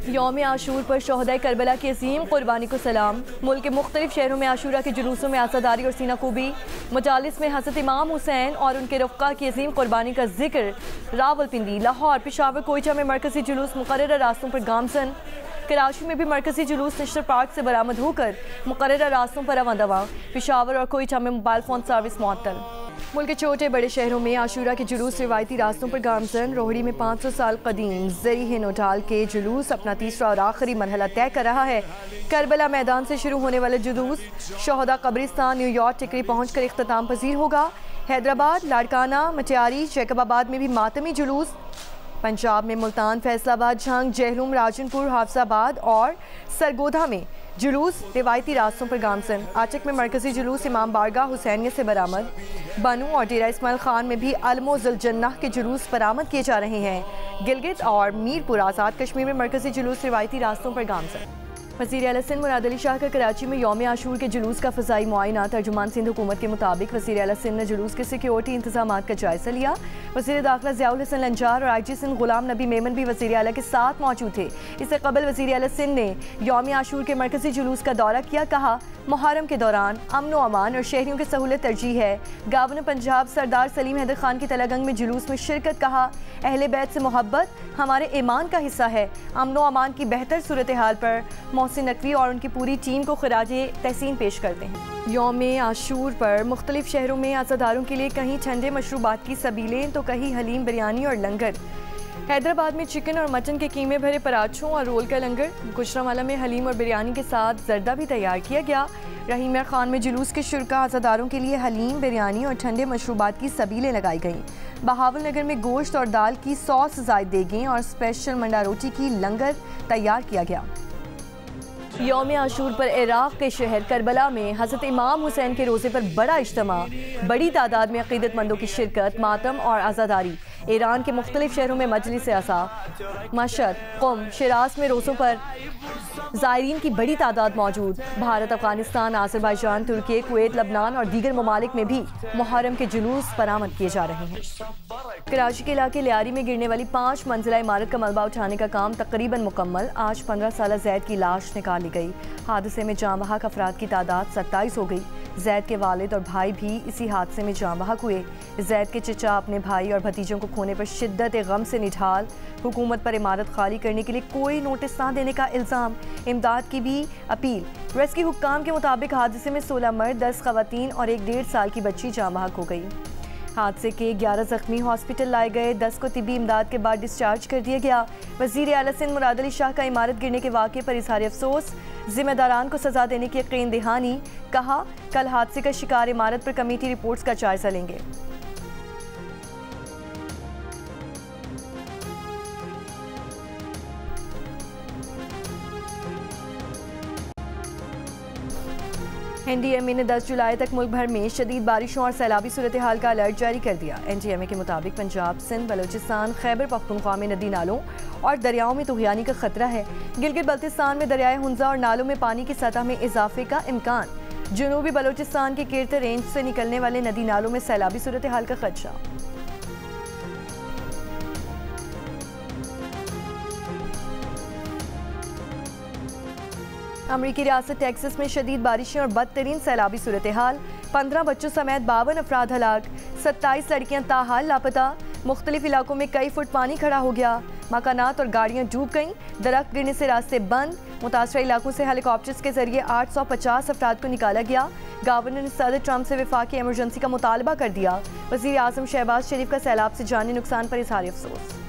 यौम आशूर पर शोहदाए करबला की अजीम कुर्बानी को सलाम। मुल्क के मुख्तलिफ शहरों में आशूरा के जुलूसों में आज़ादारी और सीना खूबी, मजालिस में हज़रत इमाम हुसैन और उनके रफ़्क़ा की अजीम कुर्बानी का जिक्र। रावलपिंडी, लाहौर, पेशावर, कोयटा में मरकज़ी जुलूस मुक़र्रर रास्तों पर गामजन। कराची में भी मरकज़ी जुलूस नशर पार्क से बरामद होकर मुक़र्रर रास्तों पर रवां दवा। पेशावर और कोयटा में मोबाइल फ़ोन सर्विस मुअत्तल। मुल्क के छोटे बड़े शहरों में आशूरा के जुलूस रिवायती रास्तों पर गामजन। रोहड़ी में 500 साल कदीम ज़री हिंद उठाल के जुलूस अपना तीसरा और आखिरी मरहला तय कर रहा है। करबला मैदान से शुरू होने वाला जुलूस शोहदा कब्रिस्तान न्यूयॉर्क टिकरी पहुँच कर इख्तिताम पजीर होगा। हैदराबाद, लाड़काना, मटियारी, जैकबाबाद में भी मातमी जुलूस। पंजाब में मुल्तान, फैसलाबाद, झंग, जहलुम, राजनपुर, हाफजाबाद और सरगोधा में जुलूस रिवायती रास्तों पर गामजन। आचक में मरकजी जुलूस इमाम बारगाह हुसैनिया से बरामद। बनू और डेरा इस्माइल खान में भी अलमो ज़ुलजन्नाह के जुलूस बरामद किए जा रहे हैं। गिलगित और मीरपुर आज़ाद कश्मीर में मरकजी जुलूस रिवायती रास्तों पर गामजन। वज़ीर आला सिंध मुराद अली शाह का कराची में यौम आशूर के जुलूस का फ़ज़ाई मुआयना। तर्जुमान सिंध हुकूमत के मुताबिक वज़ीर आला सिंध ने जुलूस के सिक्योरिटी इंतज़ामात का जायज़ा लिया। वज़ीर दाखिला ज़ियाउल हसन लंजार और IG सिंध गुलाम नबी मेमन भी वज़ीर आला के साथ मौजूद थे। इससे कबल वज़ीर आला सिंध ने यौम आशूर के मरकज़ी जुलूस का दौरा किया। कहा, मुहर्रम के दौरान अमन व अमान और शहरियों की सहूलत तरजीह है। गवर्नर पंजाब सरदार सलीम हैदर खान की तलगंग में जुलूस में शिरकत। कहा, अहले बैत से मोहब्बत हमारे ईमान का हिस्सा है। अमन व अमान की बेहतर सूरत हाल पर मोहसिन नकवी और उनकी पूरी टीम को खिराजे तहसीन पेश करते हैं। यौम आशूर पर मुख्तलिफ शहरों में आज़ादारों के लिए कहीं ठंडे मशरूबात की सबीलें तो कहीं हलीम, बिरयानी और लंगर। हैदराबाद में चिकन और मटन के कीमे भरे पराठों और रोल का लंगर। गुजरांवाला में हलीम और बिरयानी के साथ जर्दा भी तैयार किया गया। रहीम खान में जुलूस के शुरका आज़ादारों के लिए हलीम, बिरयानी और ठंडे मशरूबात की सबीलें लगाई गईं। बहावल नगर में गोश्त और दाल की सॉस ज़ायद देगें और स्पेशल मंडा रोटी की लंगर तैयार किया गया। यौम आशूर पर इराक़ के शहर करबला में हज़रत इमाम हुसैन के रोज़े पर बड़ा इज्तिमा। बड़ी तादाद में अक़ीदतमंदों की शिरकत, मातम और आज़ादारी। ईरान के मुख्तलिफ शहरों में मजलिस आसा। मशहद, क़ुम, शिराज में रोज़ों पर ज़ायरीन की बड़ी तादाद मौजूद। भारत, अफ़गानिस्तान, आज़रबाईजान, तुर्की, कुवैत, लबनान और दीगर ममालिक में भी मुहर्रम के जुलूस बरामद किए जा रहे हैं। कराची के इलाके लियारी में गिरने वाली 5 मंजिला इमारत का मलबा उठाने का काम तकरीबन मुकम्मल। आज 15 साला जैद की लाश निकाल ली गई। हादसे में जाँ बहक अफराद की तादाद 27 हो गई। जैद के वालिद और भाई भी इसी हादसे में जाँ बहक हुए। जैद के चचा अपने भाई और भतीजों को खोने पर शिद्दत गम से निढाल। हुकूमत पर इमारत खाली करने के लिए कोई नोटिस ना देने का इल्ज़ाम। इमदाद की भी अपील। रेस्क्यू हुक्काम के मुताबिक हादसे में 16 मर्द, 10 खवातीन और एक 1.5 साल की बच्ची जाँ बहक हो गई। हादसे के 11 जख्मी हॉस्पिटल लाए गए। 10 को तिब्बी इमदाद के बाद डिस्चार्ज कर दिया गया। वज़ीर आला सिंध मुराद अली शाह का इमारत गिरने के वाक़े पर इज़हार अफसोस। ज़िम्मेदारान को सज़ा देने की यकीन दहानी। कहा, कल हादसे का शिकार इमारत पर कमेटी रिपोर्ट्स का जायज़ा लेंगे। NDMA ने 10 जुलाई तक मुल्क भर में शदीद बारिशों और सैलाबी सूरत हाल का अलर्ट जारी कर दिया। NDMA के मुताबिक पंजाब, सिंध, बलोचिस्तान, खैबर पख्तूनख्वा में नदी नालों और दरियाओं में तुग़यानी का खतरा है। गिलगित बल्तिस्तान में दरियाए हुंजा और नालों में पानी की सतह में इजाफे का इम्कान। जनूबी बलोचिस्तान के किरत रेंज से निकलने वाले नदी नालों में सैलाबी सूरत हाल का खदशा। अमरीकी रियासत टेक्सास में शदीद बारिशें और बदतरीन सैलाबी सूरत हाल। 15 बच्चों समेत 52 अफराद हलाक। 27 लड़कियां ताहाल लापता। मुख्तलिफ इलाकों में कई फुट पानी खड़ा हो गया। मकानात और गाड़ियां डूब गईं। दरख्त गिरने से रास्ते बंद। मुतासरा इलाकों से हेलीकॉप्टर्स के जरिए 850 अफराद को निकाला गया। गवर्नर ने सदर ट्रंप से वफाकी एमरजेंसी का मुतालबा कर दिया। वज़ीर आज़म शहबाज शरीफ का सैलाब से जानी नुकसान पर इज़हार अफसोस।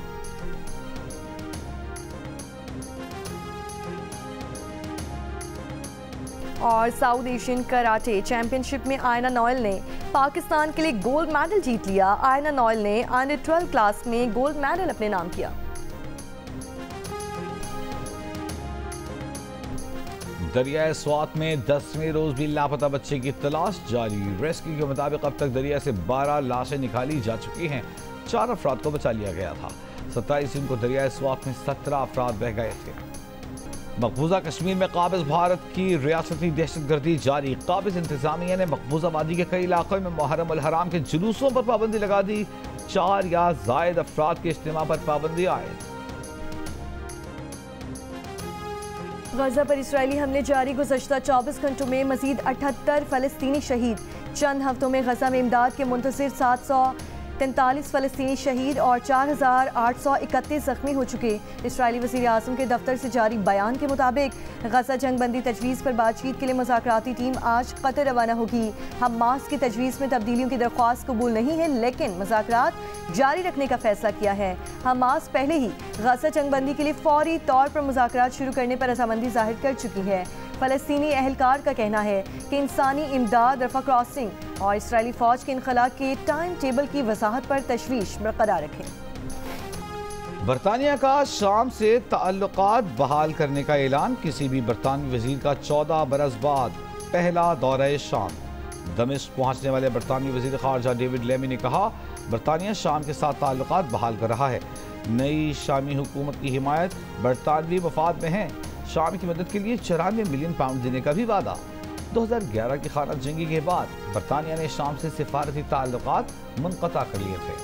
और साउथ एशियन कराटे चैंपियनशिप में आयना नोएल ने पाकिस्तान के लिए गोल्ड मेडल जीत लिया। आयना नोएल ने अंडर 12 क्लास में गोल्ड मेडल अपने नाम किया। दरियाए स्वात में 10वें रोज भी लापता बच्चे की तलाश जारी। रेस्क्यू के मुताबिक अब तक दरिया से 12 लाशें निकाली जा चुकी हैं। 4 अफराद को बचा लिया गया था। 27 जून को दरियाए स्वात में 17 अफराद बह गए थे। मकबूजा कश्मीर में काबिज भारत की रियासती दहशतगर्दी जारी। काबिज इंतजामिया ने मकबूजा वादी के कई इलाकों में मुहर्रम अल हराम के जुलूसों पर पाबंदी लगा दी। 4 या जायद अफराद के इज्तिमा पर पाबंदी आयद। गजा पर इसराइली हमले जारी। गुज़श्ता 24 घंटों में मजीद 78 फ़लस्तीनी शहीद। चंद हफ्तों में गजा में इमदाद के मुंतज़िर 743 फ़लस्तीनी शहीद और 4831 जख्मी हो चुके। इसराइली वज़ीर आज़म के दफ्तर से जारी बयान के मुताबिक गजा जंग बंदी तजवीज़ पर बातचीत के लिए मुज़ाकराती टीम आज कतर रवाना होगी। हमास की तजवीज़ में तब्दीलियों की दरख्वास्त कबूल नहीं है, लेकिन मुज़ाकरात जारी रखने का फैसला किया है। हमास पहले ही गजा जंग बंदी के लिए फौरी तौर पर मुज़ाकरात शुरू करने पर रजामंदी जाहिर कर चुकी है। फ़लस्तीनी अहलकार का कहना है कि इंसानी इमदाद, रफा क्रॉसिंग और इसराइली फ़ौज के इनखला के टाइम टेबल की वजाहत पर तशवीश बरकरार रखें। बरतानिया का शाम से ताल्लुकात बहाल करने का ऐलान। किसी भी बरतानवी वजीर का 14 बरस बाद पहला दौरा शाम। दमिश्क पहुंचने वाले बरतानवी वजीर खारजा डेविड लेमी ने कहा, बरतानिया शाम के साथ ताल्लुकात बहाल कर रहा है। नई शामी हुकूमत की हिमायत बरतानवी मफाद में है। शाम की मदद के लिए 94 मिलियन पाउंड देने का भी वादा। 2011 की खाना जंगी के बाद बरतानिया ने शाम से सिफारती ताल्लुकात मुनक़ता कर लिए थे।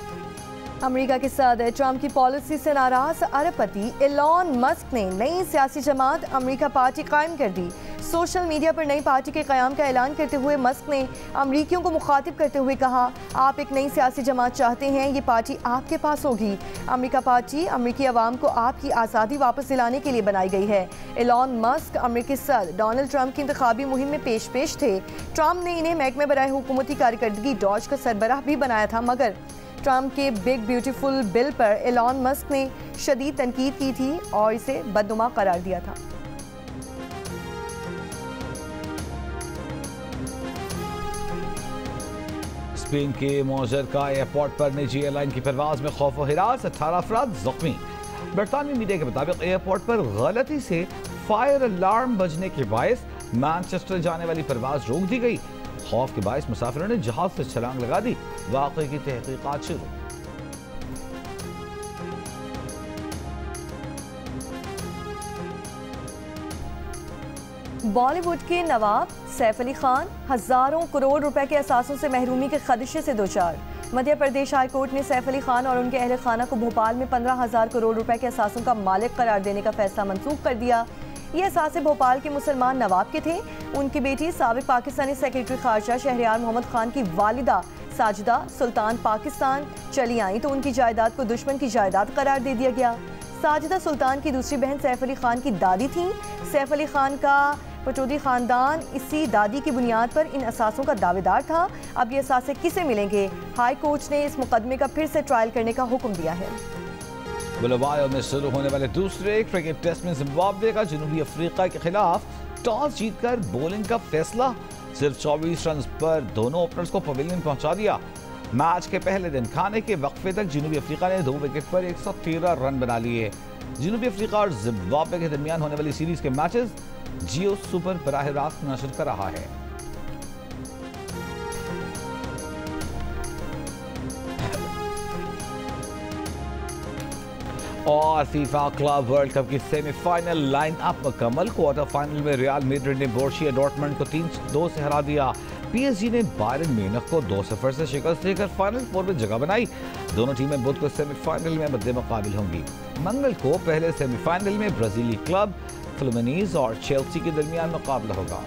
अमेरिका के सदर ट्रंप की पॉलिसी से नाराज अरबपति एलॉन मस्क ने नई सियासी जमात अमेरिका पार्टी कायम कर दी। सोशल मीडिया पर नई पार्टी के क़याम का ऐलान करते हुए मस्क ने अमरीकियों को मुखातिब करते हुए कहा, आप एक नई सियासी जमात चाहते हैं, ये पार्टी आपके पास होगी। अमेरिका पार्टी अमरीकी अवाम को आपकी आज़ादी वापस दिलाने के लिए बनाई गई है। एलॉन मस्क अमरीकी सदर डोनाल्ड ट्रंप की इंतखाबी मुहिम में पेश थे। ट्रंप ने इन्हें महकमे बराए हुकूमती कारकर्दगी डॉज का सरबराह भी बनाया था, मगर ट्रंप के बिग ब्यूटीफुल बिल पर एलॉन मस्क ने शदीद तनकीद की थी और इसे बदनुमा करार दिया था। स्पेन के मोजरका एयरपोर्ट पर निजी एयरलाइन की परवाज में खौफ व हिरास, 18 अफराद जख्मी। बरतानवी मीडिया के मुताबिक एयरपोर्ट पर गलती से फायर अलार्म बजने के बायस मैनचेस्टर जाने वाली परवाज रोक दी गई। खौफ के बायस मुसाफिरों ने जहाज से छलांग लगा दी। वाक़े की तहकीकात शुरू। बॉलीवुड के नवाब सैफ अली खान हजारों करोड़ रुपए के असासों से महरूमी के खदशे से दोचार। मध्य प्रदेश हाई कोर्ट ने सैफ अली खान और उनके अहल खाना को भोपाल में 15,000 करोड़ रुपए के असासों का मालिक करार देने का फैसला मंसूख कर दिया। ये असासे भोपाल के मुसलमान नवाब के थे। उनकी बेटी साबिक पाकिस्तानी सेक्रेटरी खारजा शहरयार मोहम्मद खान की वालिदा साजिदा सुल्तान पाकिस्तान चली आई तो उनकी जायदाद को दुश्मन की जायदाद करार दे दिया गया। साजिदा सुल्तान की दूसरी बहन सैफ अली खान की दादी थी। सैफ अली खान का पटौदी खानदान इसी दादी की बुनियाद पर इन असासों का दावेदार था। अब ये असासे किसे मिलेंगे? हाई कोर्ट ने इस मुकदमे का फिर से ट्रायल करने का हुक्म दिया है। बुलवायो में शुरू होने वाले दूसरे क्रिकेट टेस्ट में जिम्बाब्वे का जनूबी अफ्रीका के खिलाफ टॉस जीतकर बॉलिंग का फैसला। सिर्फ 24 रन पर दोनों ओपनर्स को पवेलियन पहुंचा दिया। मैच के पहले दिन खाने के वक्फे तक जनूबी अफ्रीका ने 2 विकेट पर 113 रन बना लिए। जनूबी अफ्रीका और जिम्बाब्वे के दरमियान होने वाली सीरीज के मैचेस जियो सुपर बराह रास्त नशर कर रहा है। और फीफा क्लब वर्ल्ड कप की सेमीफाइनल लाइन अप मुकम्मल। क्वार्टर फाइनल में रियल मैड्रिड ने बोरुसिया डॉर्टमुंड को 3-2 से हरा दिया। पीएसजी ने बायरन म्यूनिख को 2-0 से शिकस्त देकर फाइनल 4 में जगह बनाई। दोनों टीमें बुध को सेमीफाइनल में मद्दे मुकाबिल होंगी। मंगल को पहले सेमीफाइनल में ब्राजीली क्लब फ्लुमिनीज और चेल्सी के दरमियान मुकाबला होगा।